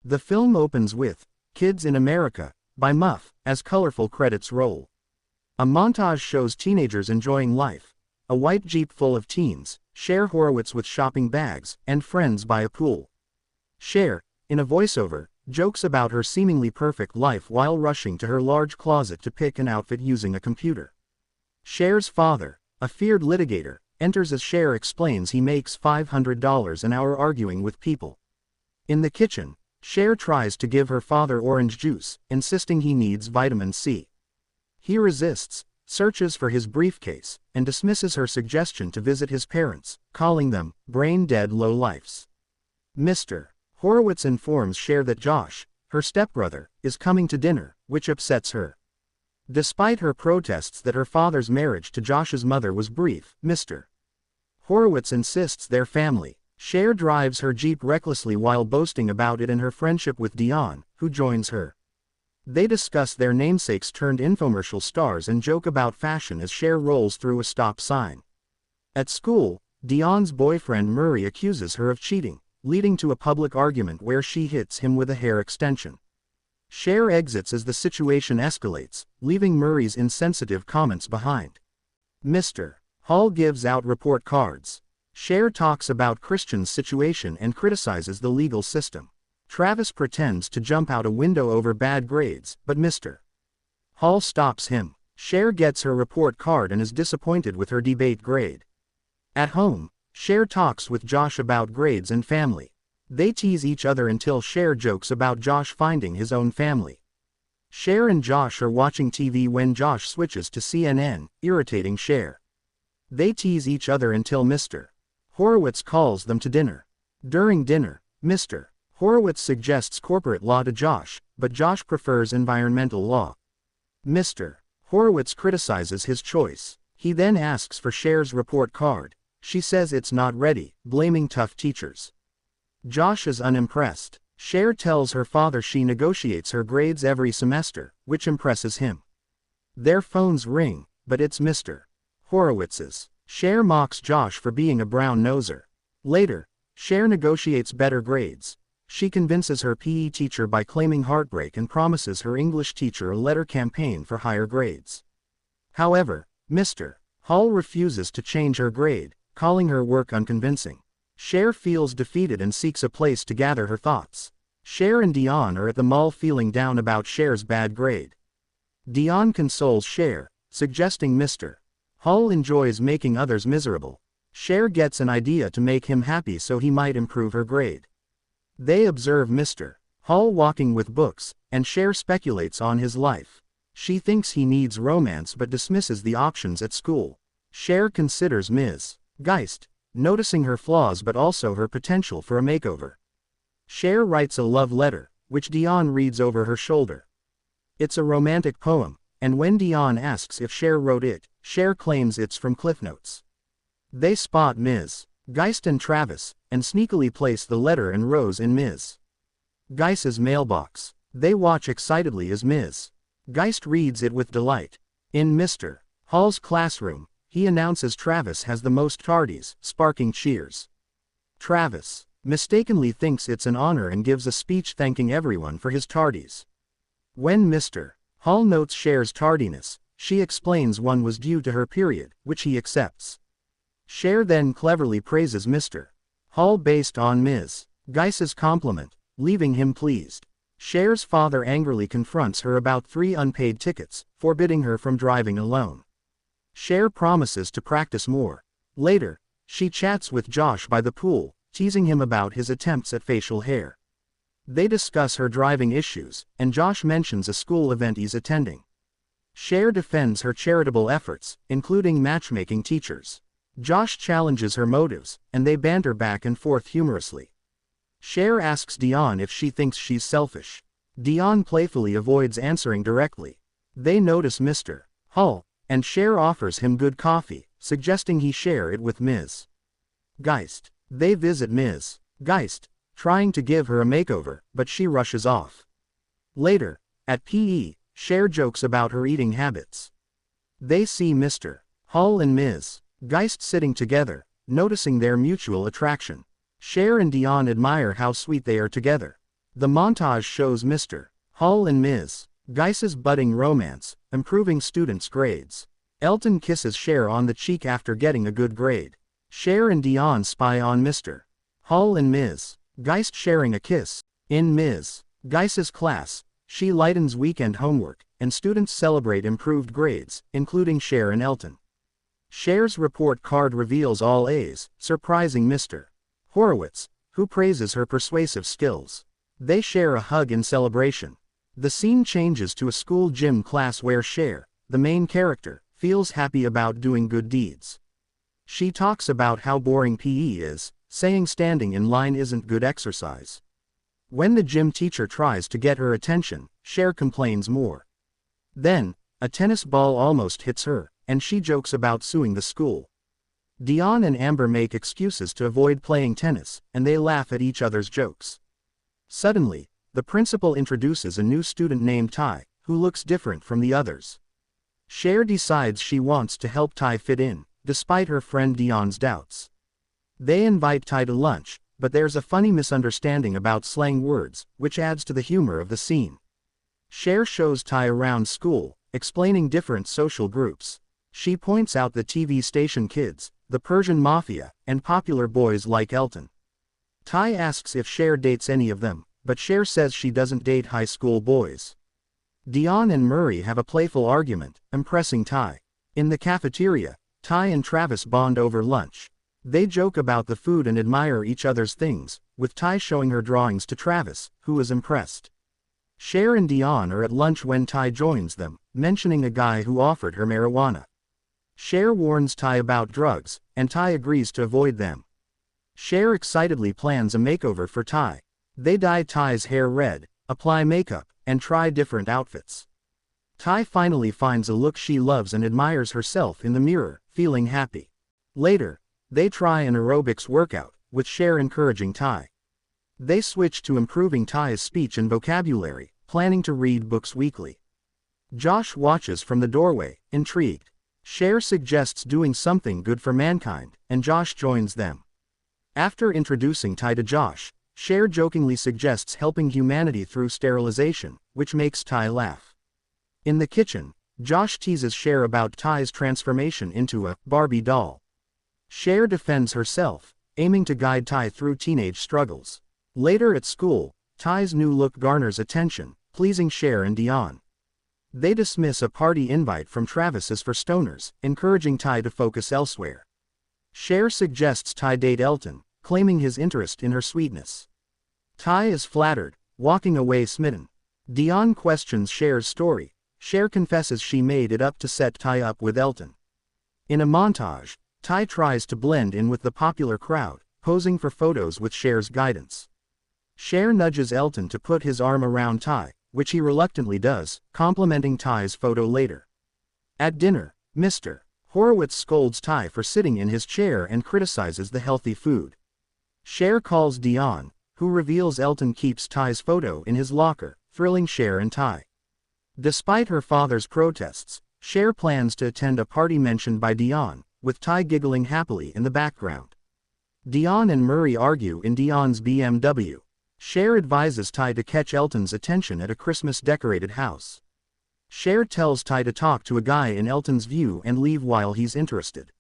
The film opens with Kids in America by Muff, as colorful credits roll. A montage shows teenagers enjoying life. A white Jeep full of teens, Cher Horowitz with shopping bags, and friends by a pool. Cher, in a voiceover, jokes about her seemingly perfect life while rushing to her large closet to pick an outfit using a computer. Cher's father, a feared litigator, enters as Cher explains he makes $500 an hour arguing with people. In the kitchen, Cher tries to give her father orange juice, insisting he needs vitamin C. He resists, searches for his briefcase, and dismisses her suggestion to visit his parents, calling them brain-dead lowlifes. Mr. Horowitz informs Cher that Josh, her stepbrother, is coming to dinner, which upsets her. Despite her protests that her father's marriage to Josh's mother was brief, Mr. Horowitz insists they're family. Cher drives her Jeep recklessly while boasting about it and her friendship with Dion, who joins her. They discuss their namesakes turned infomercial stars and joke about fashion as Cher rolls through a stop sign. At school, Dion's boyfriend Murray accuses her of cheating, leading to a public argument where she hits him with a hair extension. Cher exits as the situation escalates, leaving Murray's insensitive comments behind. Mr. Hall gives out report cards. Cher talks about Christian's situation and criticizes the legal system. Travis pretends to jump out a window over bad grades, but Mr. Hall stops him. Cher gets her report card and is disappointed with her debate grade. At home, Cher talks with Josh about grades and family. They tease each other until Cher jokes about Josh finding his own family. Cher and Josh are watching TV when Josh switches to CNN, irritating Cher. They tease each other until Mr. Horowitz calls them to dinner. During dinner, Mr. Horowitz suggests corporate law to Josh, but Josh prefers environmental law. Mr. Horowitz criticizes his choice. He then asks for Cher's report card. She says it's not ready, blaming tough teachers. Josh is unimpressed. Cher tells her father she negotiates her grades every semester, which impresses him. Their phones ring, but it's Mr. Horowitz's. Cher mocks Josh for being a brown-noser. Later, Cher negotiates better grades. She convinces her PE teacher by claiming heartbreak and promises her English teacher a letter campaign for higher grades. However, Mr. Hall refuses to change her grade, calling her work unconvincing. Cher feels defeated and seeks a place to gather her thoughts. Cher and Dion are at the mall feeling down about Cher's bad grade. Dion consoles Cher, suggesting Mr. Hall enjoys making others miserable. Cher gets an idea to make him happy so he might improve her grade. They observe Mr. Hall walking with books, and Cher speculates on his life. She thinks he needs romance but dismisses the options at school. Cher considers Ms. Geist, noticing her flaws but also her potential for a makeover. Cher writes a love letter, which Dion reads over her shoulder. It's a romantic poem, and when Dion asks if Cher wrote it, Cher claims it's from Cliff Notes. They spot Ms. Geist and Travis, and sneakily place the letter and rose in Ms. Geist's mailbox. They watch excitedly as Ms. Geist reads it with delight. In Mr. Hall's classroom, he announces Travis has the most tardies, sparking cheers. Travis mistakenly thinks it's an honor and gives a speech thanking everyone for his tardies. When Mr. Hall notes Cher's tardiness, she explains one was due to her period, which he accepts. Cher then cleverly praises Mr. Hall based on Ms. Geist's compliment, leaving him pleased. Cher's father angrily confronts her about 3 unpaid tickets, forbidding her from driving alone. Cher promises to practice more. Later, she chats with Josh by the pool, teasing him about his attempts at facial hair. They discuss her driving issues, and Josh mentions a school event he's attending. Cher defends her charitable efforts, including matchmaking teachers. Josh challenges her motives, and they banter back and forth humorously. Cher asks Dion if she thinks she's selfish. Dion playfully avoids answering directly. They notice Mr. Hall, and Cher offers him good coffee, suggesting he share it with Ms. Geist. They visit Ms. Geist, trying to give her a makeover, but she rushes off. Later, at PE, Cher jokes about her eating habits. They see Mr. Hall and Ms. Geist sitting together, noticing their mutual attraction. Cher and Dion admire how sweet they are together. The montage shows Mr. Hall and Ms. Geis's budding romance, improving students' grades. Elton kisses Cher on the cheek after getting a good grade. Cher and Dion spy on Mr. Hall and Ms. Geis sharing a kiss. In Ms. Geis's class, she lightens weekend homework, and students celebrate improved grades, including Cher and Elton. Cher's report card reveals all A's, surprising Mr. Horowitz, who praises her persuasive skills. They share a hug in celebration. The scene changes to a school gym class where Cher, the main character, feels happy about doing good deeds. She talks about how boring PE is, saying standing in line isn't good exercise. When the gym teacher tries to get her attention, Cher complains more. Then, a tennis ball almost hits her, and she jokes about suing the school. Dion and Amber make excuses to avoid playing tennis, and they laugh at each other's jokes. Suddenly, the principal introduces a new student named Ty, who looks different from the others. Cher decides she wants to help Ty fit in, despite her friend Dion's doubts. They invite Ty to lunch, but there's a funny misunderstanding about slang words, which adds to the humor of the scene. Cher shows Ty around school, explaining different social groups. She points out the TV station kids, the Persian mafia, and popular boys like Elton. Ty asks if Cher dates any of them, but Cher says she doesn't date high school boys. Dion and Murray have a playful argument, impressing Ty. In the cafeteria, Ty and Travis bond over lunch. They joke about the food and admire each other's things, with Ty showing her drawings to Travis, who is impressed. Cher and Dion are at lunch when Ty joins them, mentioning a guy who offered her marijuana. Cher warns Ty about drugs, and Ty agrees to avoid them. Cher excitedly plans a makeover for Ty. They dye Ty's hair red, apply makeup, and try different outfits. Ty finally finds a look she loves and admires herself in the mirror, feeling happy. Later, they try an aerobics workout, with Cher encouraging Ty. They switch to improving Ty's speech and vocabulary, planning to read books weekly. Josh watches from the doorway, intrigued. Cher suggests doing something good for mankind, and Josh joins them. After introducing Ty to Josh, Cher jokingly suggests helping humanity through sterilization, which makes Ty laugh. In the kitchen, Josh teases Cher about Ty's transformation into a Barbie doll. Cher defends herself, aiming to guide Ty through teenage struggles. Later at school, Ty's new look garners attention, pleasing Cher and Dion. They dismiss a party invite from Travis as for stoners, encouraging Ty to focus elsewhere. Cher suggests Ty date Elton, claiming his interest in her sweetness. Ty is flattered, walking away smitten. Dion questions Cher's story. Cher confesses she made it up to set Ty up with Elton. In a montage, Ty tries to blend in with the popular crowd, posing for photos with Cher's guidance. Cher nudges Elton to put his arm around Ty, which he reluctantly does, complimenting Ty's photo later. At dinner, Mr. Horowitz scolds Ty for sitting in his chair and criticizes the healthy food. Cher calls Dion, who reveals Elton keeps Ty's photo in his locker, thrilling Cher and Ty. Despite her father's protests, Cher plans to attend a party mentioned by Dion, with Ty giggling happily in the background. Dion and Murray argue in Dion's BMW. Cher advises Ty to catch Elton's attention at a Christmas-decorated house. Cher tells Ty to talk to a guy in Elton's view and leave while he's interested.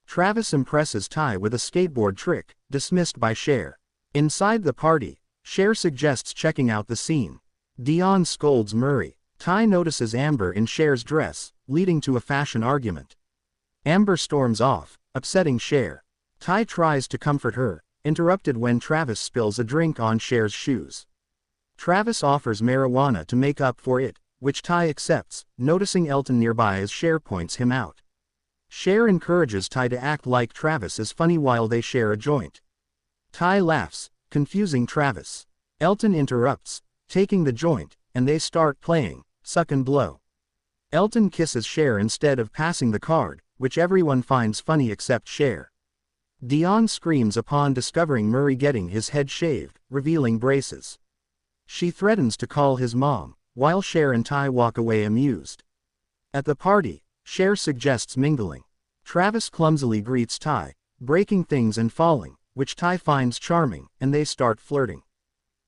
Travis impresses Ty with a skateboard trick, dismissed by Cher. Inside the party, Cher suggests checking out the scene. Dion scolds Murray. Ty notices Amber in Cher's dress, leading to a fashion argument. Amber storms off, upsetting Cher. Ty tries to comfort her, interrupted when Travis spills a drink on Cher's shoes. Travis offers marijuana to make up for it, which Ty accepts, noticing Elton nearby as Cher points him out. Cher encourages Ty to act like Travis is funny while they share a joint. Ty laughs, confusing Travis. Elton interrupts, taking the joint, and they start playing Suck and Blow. Elton kisses Cher instead of passing the card, which everyone finds funny except Cher. Dion screams upon discovering Murray getting his head shaved, revealing braces. She threatens to call his mom, while Cher and Ty walk away amused. At the party, Cher suggests mingling. Travis clumsily greets Ty, breaking things and falling, which Ty finds charming, and they start flirting.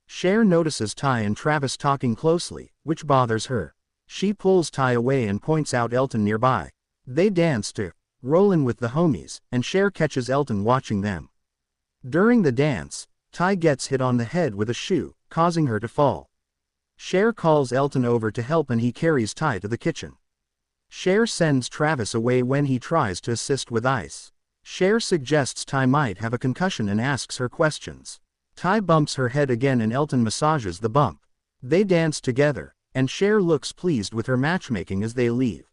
Cher notices Ty and Travis talking closely, which bothers her. She pulls Ty away and points out Elton nearby. They dance to "Rollin' with the Homies," and Cher catches Elton watching them. During the dance, Ty gets hit on the head with a shoe, causing her to fall. Cher calls Elton over to help and he carries Ty to the kitchen. Cher sends Travis away when he tries to assist with ice. Cher suggests Ty might have a concussion and asks her questions. Ty bumps her head again and Elton massages the bump. They dance together, and Cher looks pleased with her matchmaking as they leave.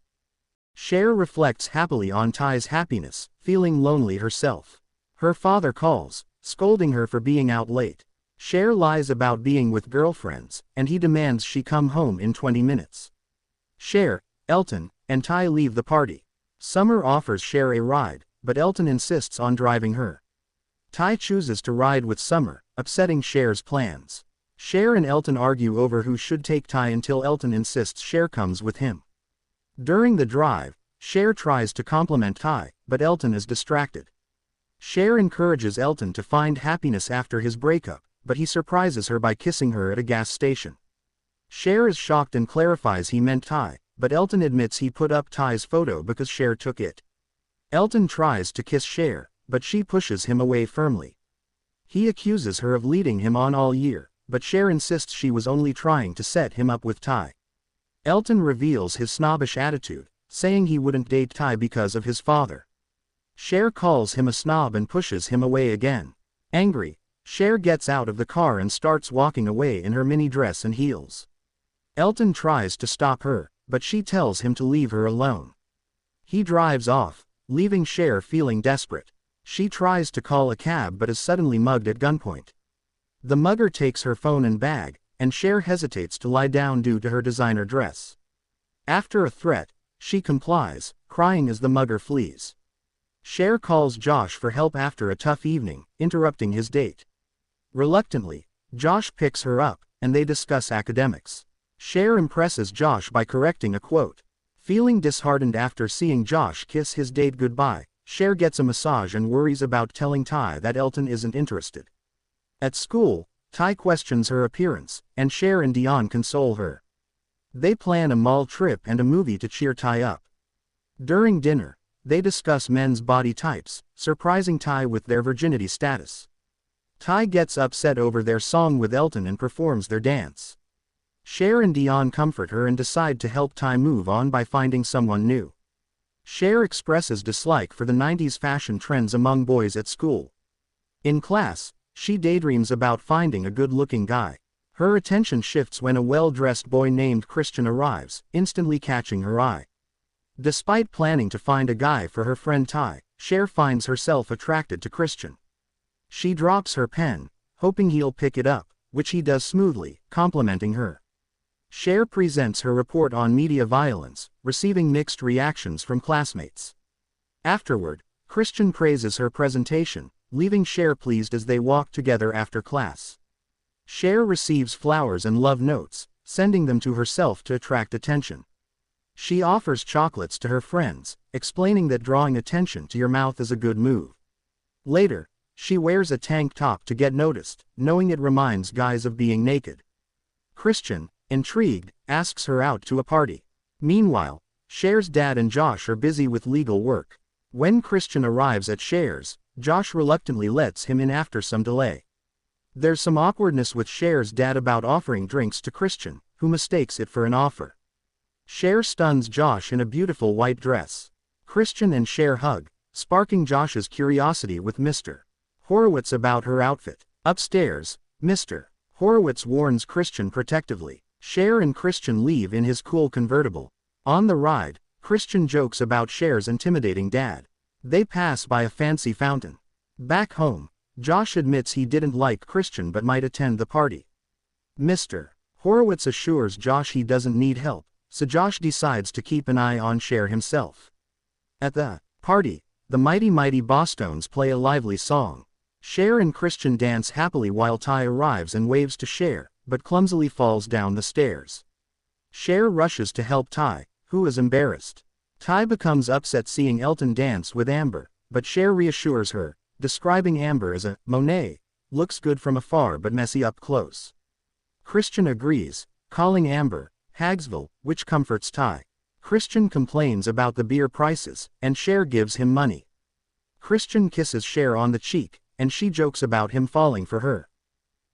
Cher reflects happily on Ty's happiness, feeling lonely herself. Her father calls, scolding her for being out late. Cher lies about being with girlfriends, and he demands she come home in 20 minutes. Cher, Elton, and Ty leave the party. Summer offers Cher a ride, but Elton insists on driving her. Ty chooses to ride with Summer, upsetting Cher's plans. Cher and Elton argue over who should take Ty until Elton insists Cher comes with him. During the drive, Cher tries to compliment Ty, but Elton is distracted. Cher encourages Elton to find happiness after his breakup, but he surprises her by kissing her at a gas station. Cher is shocked and clarifies he meant Ty, but Elton admits he put up Ty's photo because Cher took it. Elton tries to kiss Cher, but she pushes him away firmly. He accuses her of leading him on all year, but Cher insists she was only trying to set him up with Ty. Elton reveals his snobbish attitude, saying he wouldn't date Ty because of his father. Cher calls him a snob and pushes him away again. Angry, Cher gets out of the car and starts walking away in her mini dress and heels. Elton tries to stop her, but she tells him to leave her alone. He drives off, leaving Cher feeling desperate. She tries to call a cab but is suddenly mugged at gunpoint. The mugger takes her phone and bag, and Cher hesitates to lie down due to her designer dress. After a threat, she complies, crying as the mugger flees. Cher calls Josh for help after a tough evening, interrupting his date. Reluctantly, Josh picks her up, and they discuss academics. Cher impresses Josh by correcting a quote. Feeling disheartened after seeing Josh kiss his date goodbye, Cher gets a massage and worries about telling Ty that Elton isn't interested. At school, Ty questions her appearance, and Cher and Dion console her. They plan a mall trip and a movie to cheer Ty up. During dinner, they discuss men's body types, surprising Ty with their virginity status. Ty gets upset over their song with Elton and performs their dance. Cher and Dion comfort her and decide to help Ty move on by finding someone new. Cher expresses dislike for the 90s fashion trends among boys at school. In class, she daydreams about finding a good-looking guy. Her attention shifts when a well-dressed boy named Christian arrives, instantly catching her eye. Despite planning to find a guy for her friend Ty, Cher finds herself attracted to Christian. She drops her pen, hoping he'll pick it up, which he does smoothly, complimenting her. Cher presents her report on media violence, receiving mixed reactions from classmates. Afterward, Christian praises her presentation, leaving Cher pleased as they walk together after class. Cher receives flowers and love notes, sending them to herself to attract attention. She offers chocolates to her friends, explaining that drawing attention to your mouth is a good move. Later, she wears a tank top to get noticed, knowing it reminds guys of being naked. Christian, intrigued, asks her out to a party. Meanwhile, Cher's dad and Josh are busy with legal work. When Christian arrives at Cher's, Josh reluctantly lets him in after some delay. There's some awkwardness with Cher's dad about offering drinks to Christian, who mistakes it for an offer. Cher stuns Josh in a beautiful white dress. Christian and Cher hug, sparking Josh's curiosity with Mr. Horowitz about her outfit. Upstairs, Mr. Horowitz warns Christian protectively. Cher and Christian leave in his cool convertible. On the ride, Christian jokes about Cher's intimidating dad. They pass by a fancy fountain. Back home, Josh admits he didn't like Christian but might attend the party. Mr. Horowitz assures Josh he doesn't need help, so Josh decides to keep an eye on Cher himself. At the party, the Mighty Mighty Bosstones play a lively song. Cher and Christian dance happily while Ty arrives and waves to Cher, but clumsily falls down the stairs. Cher rushes to help Ty, who is embarrassed. Ty becomes upset seeing Elton dance with Amber, but Cher reassures her, describing Amber as a Monet, looks good from afar but messy up close. Christian agrees, calling Amber, Hagsville, which comforts Ty. Christian complains about the beer prices, and Cher gives him money. Christian kisses Cher on the cheek, and she jokes about him falling for her.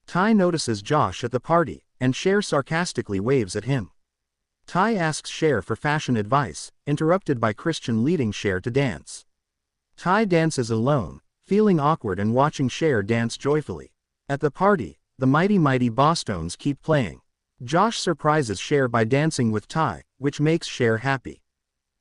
Ty notices Josh at the party, and Cher sarcastically waves at him. Ty asks Cher for fashion advice, interrupted by Christian leading Cher to dance. Ty dances alone, feeling awkward and watching Cher dance joyfully. At the party, the Mighty Mighty Bosstones keep playing. Josh surprises Cher by dancing with Ty, which makes Cher happy.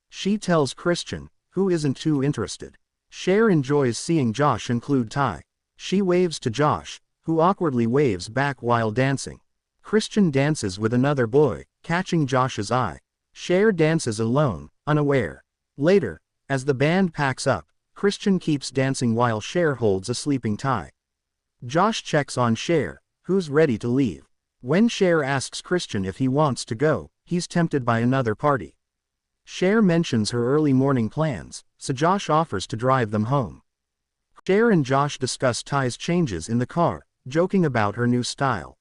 She tells Christian, who isn't too interested. Cher enjoys seeing Josh include Ty. She waves to Josh, who awkwardly waves back while dancing. Christian dances with another boy, catching Josh's eye. Cher dances alone, unaware. Later, as the band packs up, Christian keeps dancing while Cher holds a sleeping Ty. Josh checks on Cher, who's ready to leave. When Cher asks Christian if he wants to go, he's tempted by another party. Cher mentions her early morning plans, so Josh offers to drive them home. Cher and Josh discuss Ty's changes in the car, joking about her new style.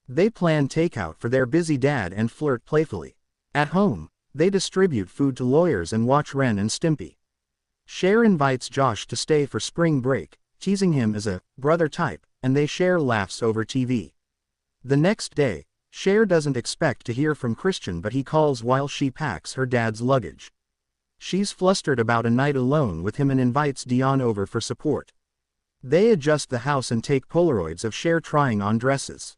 They plan takeout for their busy dad and flirt playfully. At home, they distribute food to lawyers and watch Ren and Stimpy. Cher invites Josh to stay for spring break, teasing him as a brother type, and they share laughs over TV. The next day, Cher doesn't expect to hear from Christian, but he calls while she packs her dad's luggage. She's flustered about a night alone with him and invites Dion over for support. They adjust the house and take Polaroids of Cher trying on dresses.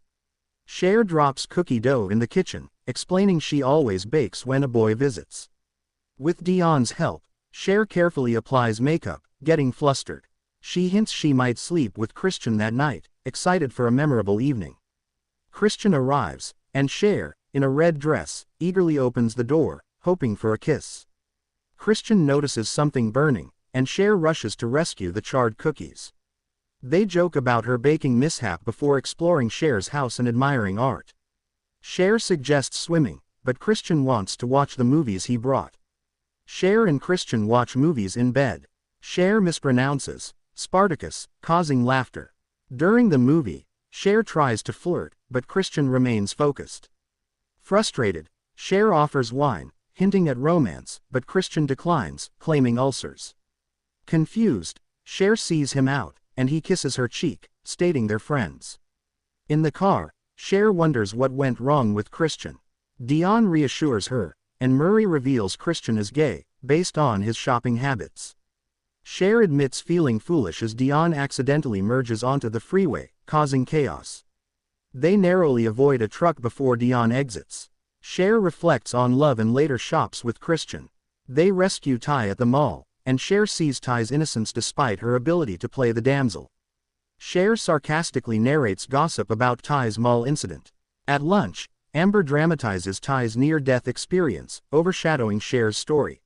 Cher drops cookie dough in the kitchen, explaining she always bakes when a boy visits. With Dion's help, Cher carefully applies makeup, getting flustered. She hints she might sleep with Christian that night, excited for a memorable evening. Christian arrives, and Cher, in a red dress, eagerly opens the door, hoping for a kiss. Christian notices something burning, and Cher rushes to rescue the charred cookies. They joke about her baking mishap before exploring Cher's house and admiring art. Cher suggests swimming, but Christian wants to watch the movies he brought. Cher and Christian watch movies in bed. Cher mispronounces Spartacus, causing laughter. During the movie, Cher tries to flirt, but Christian remains focused. Frustrated, Cher offers wine, hinting at romance, but Christian declines, claiming ulcers. Confused, Cher sees him out, and he kisses her cheek, stating they're friends. In the car, Cher wonders what went wrong with Christian. Dion reassures her, and Murray reveals Christian is gay, based on his shopping habits. Cher admits feeling foolish as Dion accidentally merges onto the freeway, causing chaos. They narrowly avoid a truck before Dion exits. Cher reflects on love and later shops with Christian. They rescue Ty at the mall, and Cher sees Ty's innocence despite her ability to play the damsel. Cher sarcastically narrates gossip about Ty's mall incident. At lunch, Amber dramatizes Ty's near-death experience, overshadowing Cher's story.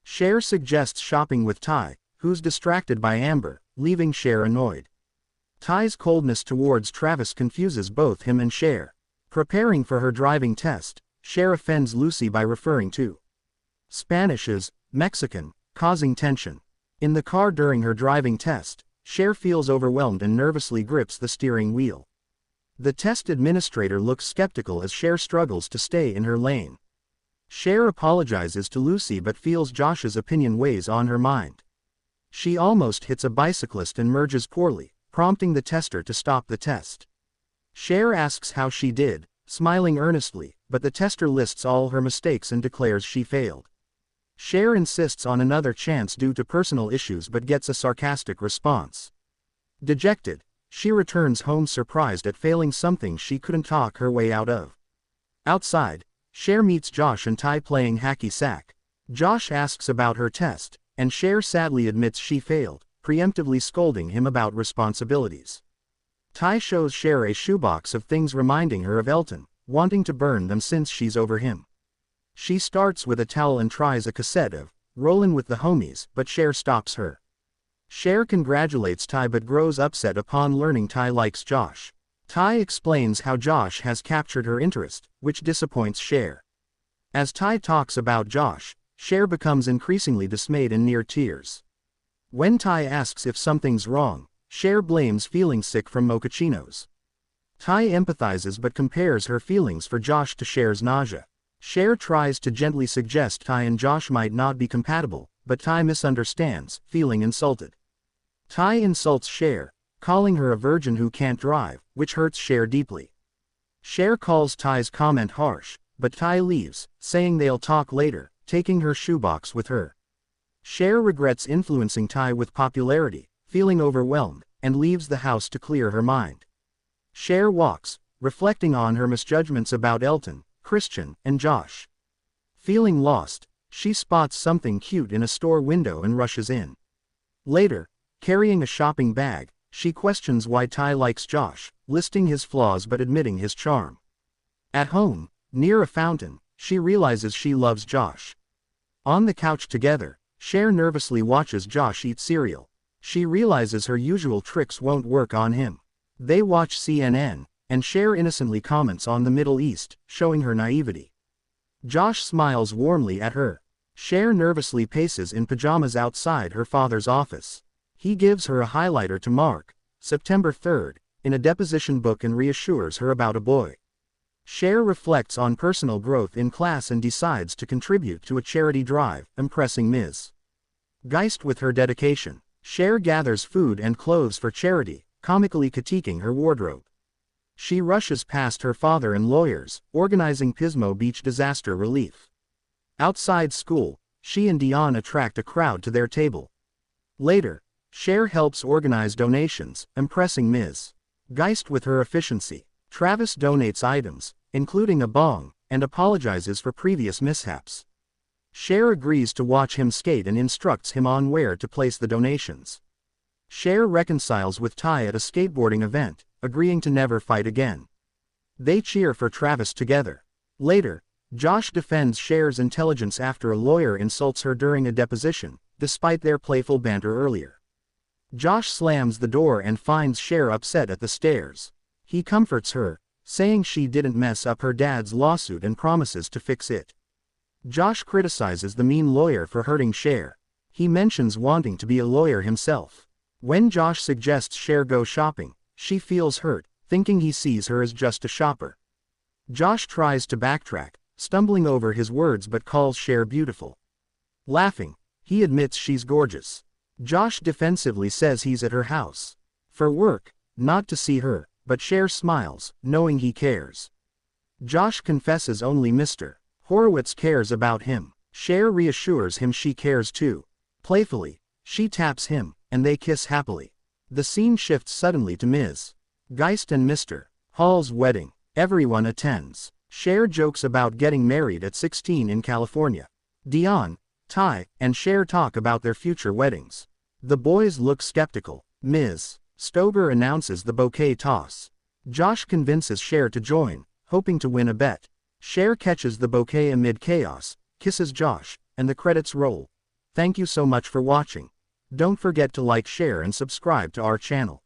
Cher suggests shopping with Ty, who's distracted by Amber, leaving Cher annoyed. Ty's coldness towards Travis confuses both him and Cher. Preparing for her driving test, Cher offends Lucy by referring to Spanish as Mexican, causing tension. In the car during her driving test, Cher feels overwhelmed and nervously grips the steering wheel. The test administrator looks skeptical as Cher struggles to stay in her lane. Cher apologizes to Lucy but feels Josh's opinion weighs on her mind. She almost hits a bicyclist and merges poorly, prompting the tester to stop the test. Cher asks how she did, smiling earnestly, but the tester lists all her mistakes and declares she failed. Cher insists on another chance due to personal issues but gets a sarcastic response. Dejected, she returns home surprised at failing something she couldn't talk her way out of. Outside, Cher meets Josh and Ty playing hacky sack. Josh asks about her test, and Cher sadly admits she failed, preemptively scolding him about responsibilities. Ty shows Cher a shoebox of things reminding her of Elton, wanting to burn them since she's over him. She starts with a towel and tries a cassette of Rollin' with the Homies, but Cher stops her. Cher congratulates Ty but grows upset upon learning Ty likes Josh. Ty explains how Josh has captured her interest, which disappoints Cher. As Ty talks about Josh, Cher becomes increasingly dismayed and near tears. When Ty asks if something's wrong, Cher blames feeling sick from mochachinos. Ty empathizes but compares her feelings for Josh to Cher's nausea. Cher tries to gently suggest Ty and Josh might not be compatible, but Ty misunderstands, feeling insulted. Ty insults Cher, calling her a virgin who can't drive, which hurts Cher deeply. Cher calls Ty's comment harsh, but Ty leaves, saying they'll talk later, taking her shoebox with her. Cher regrets influencing Ty with popularity, feeling overwhelmed, and leaves the house to clear her mind. Cher walks, reflecting on her misjudgments about Elton, Christian, and Josh. Feeling lost, she spots something cute in a store window and rushes in. Later, carrying a shopping bag, she questions why Ty likes Josh, listing his flaws but admitting his charm. At home, near a fountain, she realizes she loves Josh. On the couch together, Cher nervously watches Josh eat cereal. She realizes her usual tricks won't work on him. They watch CNN, and Cher innocently comments on the Middle East, showing her naivety. Josh smiles warmly at her. Cher nervously paces in pajamas outside her father's office. He gives her a highlighter to mark September 3rd, in a deposition book and reassures her about a boy. Cher reflects on personal growth in class and decides to contribute to a charity drive, impressing Ms. Geist with her dedication. Cher gathers food and clothes for charity, comically critiquing her wardrobe. She rushes past her father and lawyers, organizing Pismo Beach disaster relief. Outside school, she and Dion attract a crowd to their table. Later, Cher helps organize donations, impressing Ms. Geist with her efficiency. Travis donates items, including a bong, and apologizes for previous mishaps. Cher agrees to watch him skate and instructs him on where to place the donations. Cher reconciles with Ty at a skateboarding event, agreeing to never fight again. They cheer for Travis together. Later, Josh defends Cher's intelligence after a lawyer insults her during a deposition, despite their playful banter earlier. Josh slams the door and finds Cher upset at the stairs. He comforts her, saying she didn't mess up her dad's lawsuit and promises to fix it. Josh criticizes the mean lawyer for hurting Cher. He mentions wanting to be a lawyer himself. When Josh suggests Cher go shopping, she feels hurt, thinking he sees her as just a shopper. Josh tries to backtrack, stumbling over his words but calls Cher beautiful. Laughing, he admits she's gorgeous. Josh defensively says he's at her house for work, not to see her, but Cher smiles, knowing he cares. Josh confesses only Mr. Horowitz cares about him. Cher reassures him she cares too. Playfully, she taps him, and they kiss happily. The scene shifts suddenly to Ms. Geist and Mr. Hall's wedding. Everyone attends. Cher jokes about getting married at 16 in California. Dion, Ty, and Cher talk about their future weddings. The boys look skeptical. Ms. Stober announces the bouquet toss. Josh convinces Cher to join, hoping to win a bet. Cher catches the bouquet amid chaos, kisses Josh, and the credits roll. Thank you so much for watching. Don't forget to like, share and subscribe to our channel.